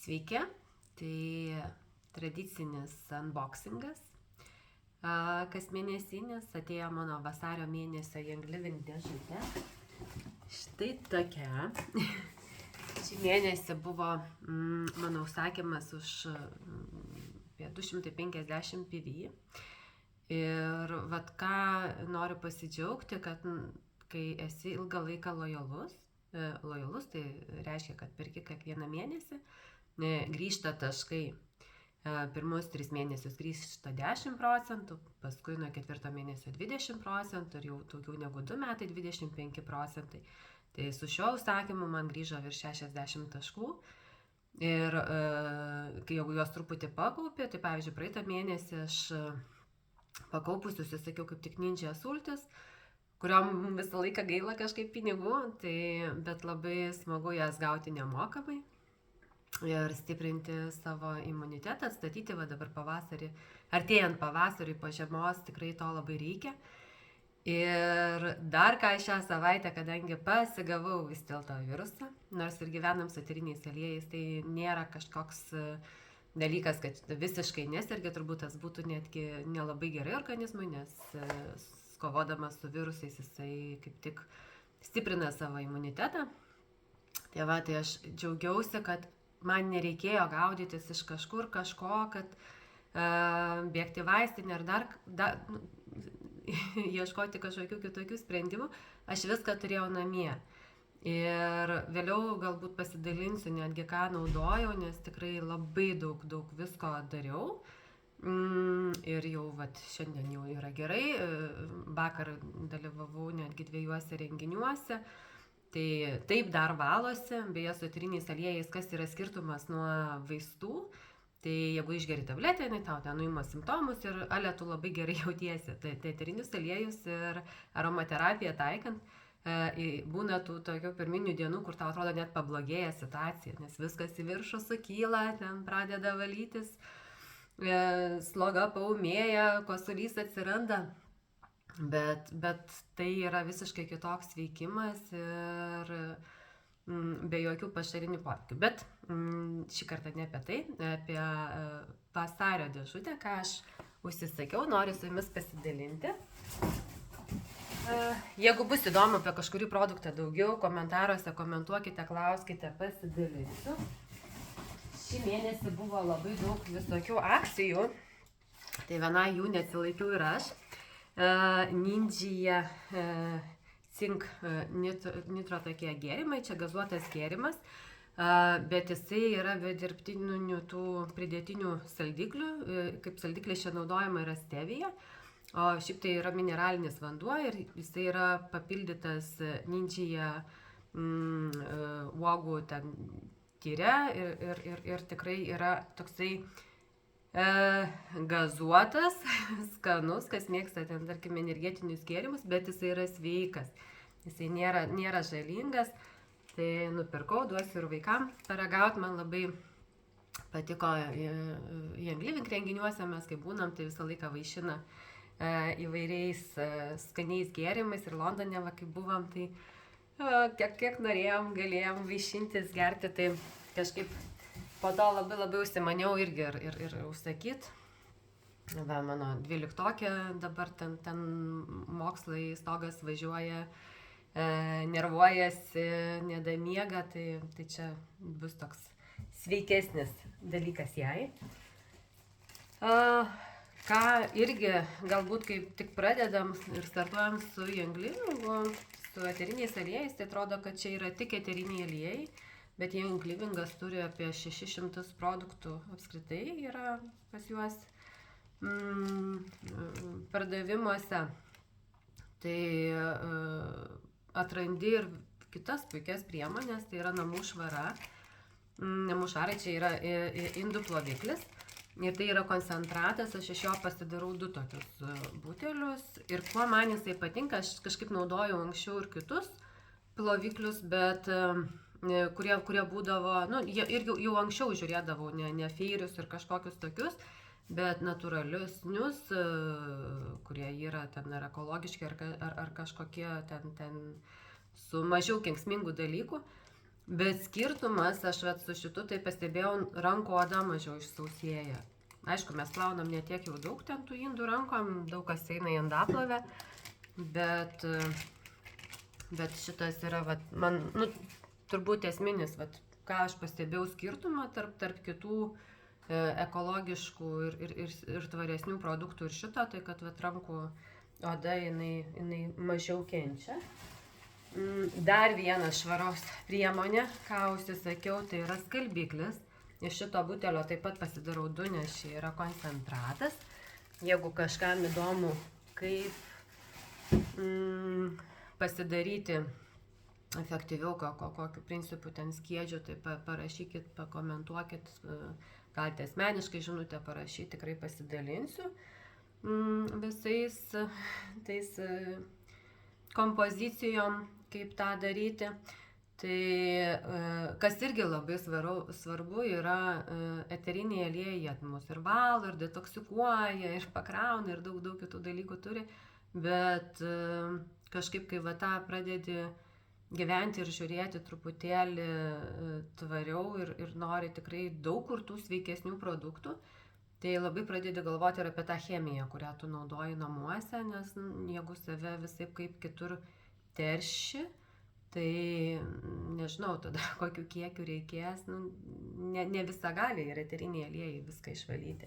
Sveiki, tai tradicinis unboxingas. Kas mėnesinis atėjo mano vasario mėnesio Young Living dėžutė. Štai tokia. Šį mėnesį buvo mano užsakymas už apie 250 PV. Ir vat ką noriu pasidžiaugti, kad kai esi ilgą laiką lojalus, tai reiškia, kad perki kiekvieną mėnesį, grįžta taškai. Pirmus 3 mėnesius grįžta 10%, paskui nuo 4 mėnesio 20% ir jau daugiau negu 2 metai 25%. Tai su šiuo užsakymu man grįžo virš 60 taškų. Ir kai jau juos truputį pakaupė, tai pavyzdžiui, praeitą mėnesį aš pakaupus užsisakiau kaip tik Ninja sultis, kuriom visą laiką gaila kažkaip pinigų, bet labai smagu jas gauti nemokamai ir stiprinti savo imunitetą, atstatyti va dabar pavasarį, artėjant pavasariui po žiemos, tikrai to labai reikia. Ir dar ką šią savaitę, kadangi pasigavau vis dėlto virusą, nors ir gyvenam su eteriniais aliejais, tai nėra kažkoks dalykas, kad visiškai nesergi, turbūt tas būtų netgi nelabai gerai organizmui, nes kovodamas su virusais jisai kaip tik stiprina savo imunitetą. Tai aš džiaugiausi, kad man nereikėjo gaudytis iš kažkur kažko, kad bėgti vaistinę ar dar ieškoti kažkokių kitokių sprendimų. Aš viską turėjau namie. Ir vėliau galbūt pasidalinsiu netgi ką naudojau, nes tikrai labai daug visko dariau. Ir jau šiandien jau yra gerai. Vakar dalyvavau netgi 2 renginiuose. Tai taip dar valosi, beje, su eteriniais aliejais, kas yra skirtumas nuo vaistų. Tai jeigu išgeri tabletę, tau ten nuima simptomus ir tu labai gerai jautiesi. Tai eterinius aliejus ir aromaterapiją taikant, būna tų tokių pirminių dienų, kur tau atrodo net pablogėja situacija, nes viskas į viršų sukyla, ten pradeda valytis, sloga paūmėja, kosulys atsiranda. Bet tai yra visiškai kitoks veikimas ir be jokių pašarinių poveikių. Bet šį kartą ne apie tai, apie vasario dėžutę, ką aš užsisakiau, noriu su jumis pasidalinti. Jeigu bus įdomu apie kažkurį produktą daugiau, komentaruose komentuokite, klauskite, pasidalinsiu. Šį mėnesį buvo labai daug visokių akcijų, tai viena jų neatsilaikiau ir aš. Ninja Cink nitro tokie gėrimai, čia gazuotas gėrimas, bet jisai yra be dirbtinių tų pridėtinių saldiklių, kaip saldiklis čia naudojama yra stevija, o šiaip tai yra mineralinis vanduo ir jisai yra papildytas Ninja uogų ten tyre ir tikrai yra toksai gazuotas, skanus, kas mėgsta ten, tarkim, energetinius gėrimus, bet jisai yra sveikas, jisai nėra žalingas, tai nupirkau, duosiu ir vaikam paragauti, man labai patiko Young Living renginiuose, mes kai būnam, tai visą laiką vaišina įvairiais skaniais gėrimais ir Londone, kai buvom, tai kiek norėjom, galėjom vaišintis, gerti, tai kažkaip po to labai užsimaniau irgi ir užsakyt. Mano 12-okė dabar ten mokslai, stogas važiuoja, nervuojasi, nedamiega, tai čia bus toks sveikesnis dalykas jai. Ką irgi galbūt kaip tik pradedam ir startuojam su Young Living, su eteriniais aliejais, tai atrodo, kad čia yra tik eteriniai aliejai. Bet Young Livingas turi apie 600 produktų apskritai yra pas juos pardavimuose. Tai atrandi ir kitas puikias priemonės, tai yra namų švara. Namų švarai čia yra indų ploviklis ir tai yra koncentratas, aš iš jo pasidarau 2 tokius butelius. Ir kuo man jisai patinka, aš kažkaip naudojau anksčiau ir kitus ploviklius, bet kurie būdavo, jie irgi jau anksčiau žiūrėdavau, ne feirius ir kažkokius tokius, bet natūraliusnius, kurie yra ten ar ekologiški, ar kažkokie ten su mažiau kenksmingų dalykų. Bet skirtumas, aš vat su šitu tai pastebėjau, rankų oda mažiau išsausėja. Aišku, mes plaunam ne tiek jau daug ten tų indų rankom, daug kas eina į indaplovę, bet šitas yra, vat, man, nu, turbūt esminis, vat, ką aš pastebėjau skirtumą tarp kitų ekologiškų ir tvaresnių produktų ir šito, tai kad vat, rankų oda jinai mažiau kenčia. Dar viena švaros priemonė, ką užsisakiau, tai yra skalbiklis. Iš šito butelio taip pat pasidarau 2, nes čia yra koncentratas. Jeigu kažkam įdomu, kaip pasidaryti efektyviau, kokiu principu ten skiedžiu, tai parašykit, pakomentuokit, galite asmeniškai žinutę parašyti, tikrai pasidalinsiu visais tais kompozicijom, kaip tą daryti. Tai kas irgi labai svarbu yra eteriniai aliejai, jie mus ir valo, ir detoksikuoja, ir pakrauna, ir daug kitų dalykų turi, bet kažkaip kai va tą pradedi gyventi ir žiūrėti truputėlį tvariau ir nori tikrai daug kur tų sveikesnių produktų, tai labai pradedi galvoti ir apie tą chemiją, kurią tu naudoji namuose, nes jeigu save visaip kaip kitur terši, tai nežinau tada kokiu kiekiu reikės, ne visą gali ir eteriniai aliejai viską išvalyti.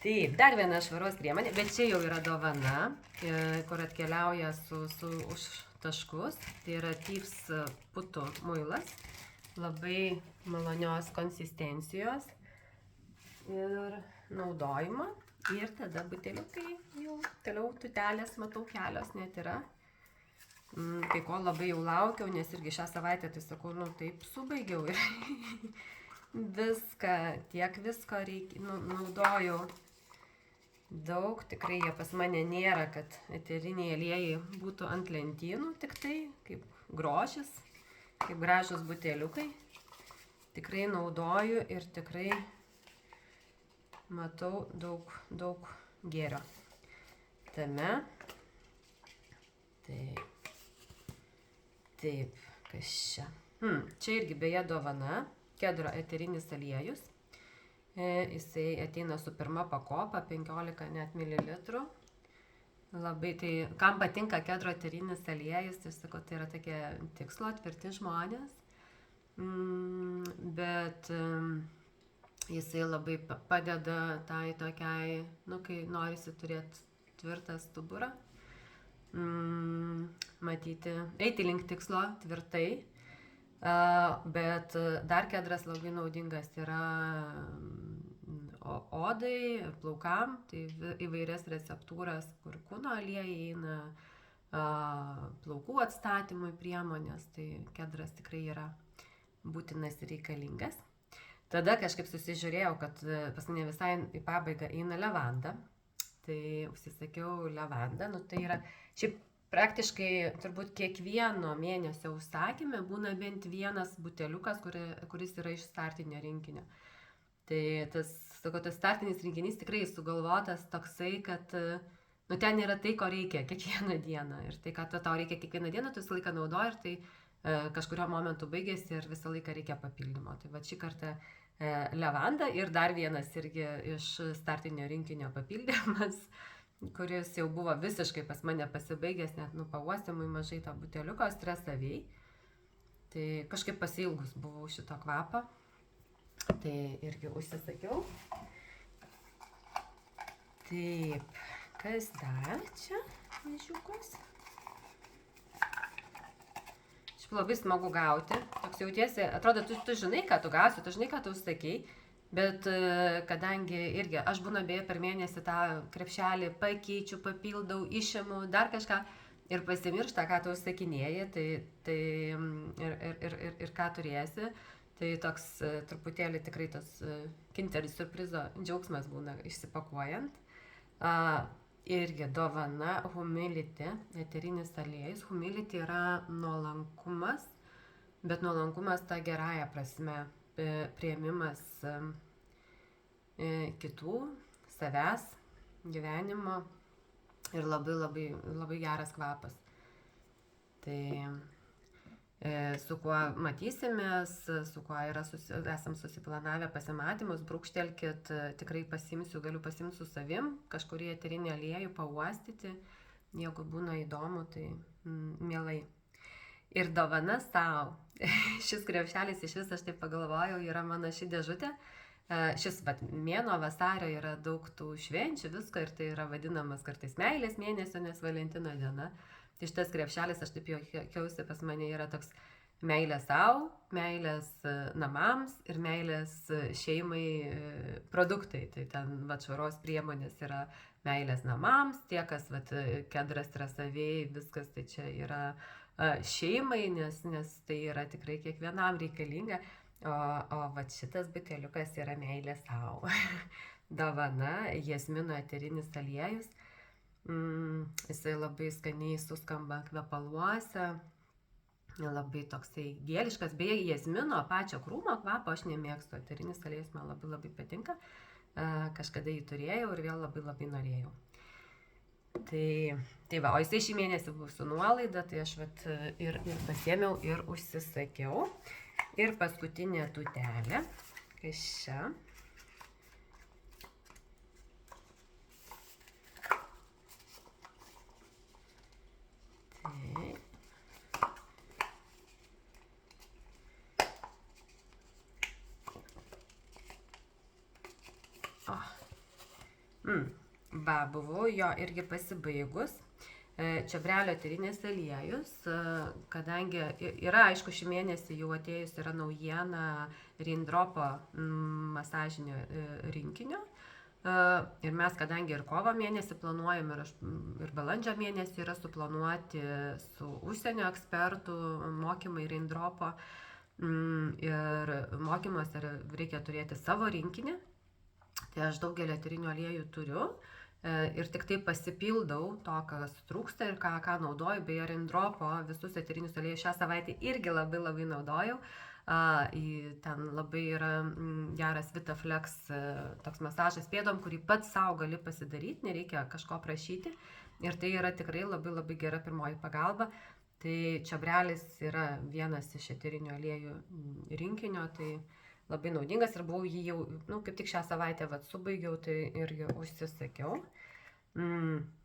Taip, dar viena švaros priemonė, bet čia jau yra dovana, kur atkeliauja už taškus, tai yra Thieves putų muilas, labai malonios konsistencijos ir naudojimo. Ir tada buteliukai jau toliau tutelės, matau, kelios net yra. Kai ko labai jau laukiau, nes irgi šią savaitę, tai sakau, taip subaigiau ir tiek visko naudojau daug, tikrai jie pas mane nėra, kad eteriniai aliejai būtų ant lentynų, tik tai kaip grožis, kaip gražus buteliukai. Tikrai naudoju ir tikrai matau daug gėrio tame. Taip, kas čia? Čia irgi beje dovana, kedro eterinis aliejus. Jisai ateina su pirma pakopa, 15 net mililitrų. Labai, tai kam patinka kedro eterinis aliejus, tai sakau, tai yra tokie tikslo, tvirti žmonės. Bet jisai labai padeda tai tokiai, kai norisi turėti tvirtą stuburą. Matyti, eiti link tikslo tvirtai, bet dar kedras labai naudingas yra odai, plaukam, tai įvairias receptūras, kur kūno aliejai eina, plaukų atstatymui priemonės, tai kedras tikrai yra būtinas ir reikalingas. Tada kažkaip susižiūrėjau, kad pas mane visai į pabaigą eina levanda. Tai užsisakiau levandą, tai yra, šiaip praktiškai turbūt kiekvieno mėnesio užsakyme būna bent vienas buteliukas, kuris yra iš startinio rinkinio. Tai tas startinis rinkinys tikrai sugalvotas toksai, kad ten yra tai, ko reikia kiekvieną dieną. Ir tai, kad tau reikia kiekvieną dieną, tu visą laiką naudoji ir tai kažkurio momentu baigėsi ir visą laiką reikia papildymo. Tai va šį kartą levanda ir dar vienas irgi iš startinio rinkinio papildymas, kuris jau buvo visiškai pas mane pasibaigęs, net pauostymui mažai to buteliuko, stresaviai. Tai kažkaip pasiilgus buvau šito kvapo, tai irgi užsisakiau. Taip, kas dar čia mažiukas? Labai smagu gauti, toks jautiesi, atrodo, tu žinai, ką tu gausi, tu žinai, ką tu užsakei, bet kadangi irgi aš būna beje per mėnesį tą krepšelį pakeičiu, papildau, išimu, dar kažką ir pasimiršta, ką tu užsakinėji, ir ką turėsi, tai toks truputėlį tikrai tas kinteris surprizo džiaugsmas būna išsipakuojant. Irgi dovana Humility, eterinis aliejus. Humility yra nuolankumas, bet nuolankumas ta gerąja prasme, priėmimas kitų, savęs, gyvenimo ir labai geras kvapas. Tai su kuo matysimės, su kuo esam susiplanavę pasimatymus, brūkštelkit, tikrai galiu pasimti su savim, kažkurį eterinį aliejų pauostyti, jeigu būna įdomu, tai mielai. Ir dovana savo. Šis krepšelis iš vis, aš taip pagalvojau, yra mano ši dėžutė. Šis mėnuo vasario yra daug tų švenčių, visko, ir tai yra vadinamas kartais meilės mėnesio, nes Valentino diena. Tai šitas krepšelis, aš taip juokiausi, pas mane yra toks meilės savo, meilės namams ir meilės šeimai produktai. Tai ten švaros priemonės yra meilės namams, tie, kas kedras yra saviai, viskas tai čia yra šeimai, nes tai yra tikrai kiekvienam reikalinga. O šitas buteliukas yra meilė savo. Dovana, jasmino eterinis aliejus. Jisai labai skaniai suskamba kvepaluose. Labai toksai gėliškas. Beje, jasmino pačio krūmo kvapo aš nemėgstu. Eterinis aliejus man labai patinka. Kažkada jį turėjau ir vėl labai norėjau. Tai va, o jisai šį mėnesį buvo su nuolaida, tai aš ir pasiėmiau ir užsisakiau. Ir paskutinė tūtelė, kas čia. Va, buvau jo irgi pasibaigus. Čiobrelio eterinis aliejus, kadangi yra, aišku, šį mėnesį jau atėjus yra naujiena Raindropo masažinio rinkinio. Ir mes, kadangi ir kovo mėnesį planuojam, ir balandžio mėnesį yra suplanuoti su užsienio ekspertų mokymai Raindropo. Ir mokymuose reikia turėti savo rinkinį. Tai aš daugelį eterinių aliejų turiu. Ir tik taip pasipildau to, kas trūksta ir ką naudoju. Beje, Raindropo visus eterinius aliejus šią savaitę irgi labai naudojau. Ten labai yra geras Vitaflex toks masažas pėdom, kurį pats savo gali pasidaryti, nereikia kažko prašyti. Ir tai yra tikrai labai gera pirmoji pagalba. Tai čiobrelis yra vienas iš eterinių aliejų rinkinio, tai labai naudingas ir buvau jį jau, kaip tik šią savaitę subaigiau, tai irgi užsisakiau.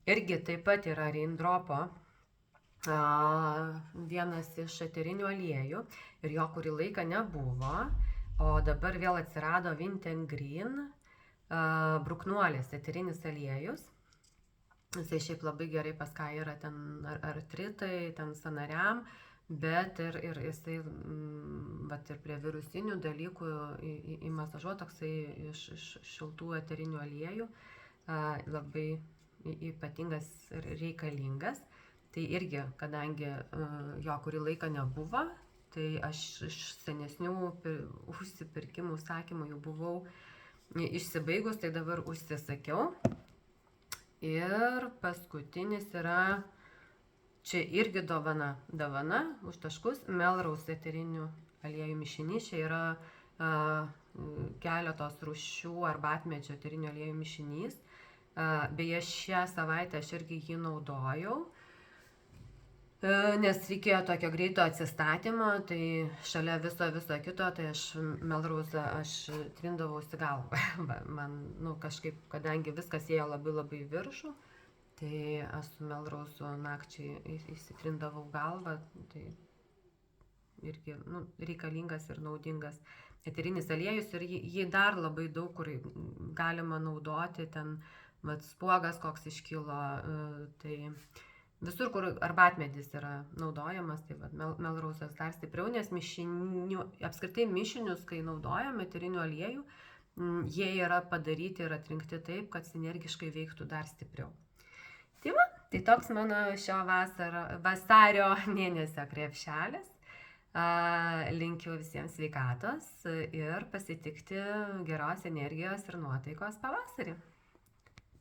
Irgi taip pat yra Raindropo vienas iš eterinių aliejų ir jo kurį laiką nebuvo, o dabar vėl atsirado Vint & Green bruknuolės eterinis aliejus. Jisai šiaip labai gerai pas ką yra ten artritai, ten sąnariam. Bet ir jisai ir prie virusinių dalykų įmasažuoja toksai iš šiltų eterinių aliejų, labai ypatingas ir reikalingas. Tai irgi, kadangi jo kurį laiką nebuvo, tai aš iš senesnių užsipirkimų užsakymų jau buvau išsibaigus, tai dabar užsisakiau. Ir paskutinis yra čia irgi dovana už taškus, Melrose eterinių aliejų mišinys. Čia yra keletos rūšių arbatmedžio eterinių aliejų mišinys. Beje, šią savaitę aš irgi jį naudojau, nes reikėjo tokio greito atsistatymo, tai šalia viso kito, tai aš Melrose trindavausi galvą. Man, kažkaip, kadangi viskas ėjo labai viršų, tai aš su Melrose nakčiai įsitrindavau galvą, tai irgi reikalingas ir naudingas eterinis aliejus ir jį dar labai daug kur galima naudoti, ten spuogas koks iškilo, tai visur, kur arbatmedis yra naudojamas, tai Melrose'as dar stipriau, nes apskritai mišinius, kai naudojam eterinių aliejų, jie yra padaryti ir atrinkti taip, kad sinergiškai veiktų dar stipriau. Tai toks mano šio vasario mėnesio krepšelis. Linkiu visiems sveikatos ir pasitikti geros energijos ir nuotaikos pavasarį.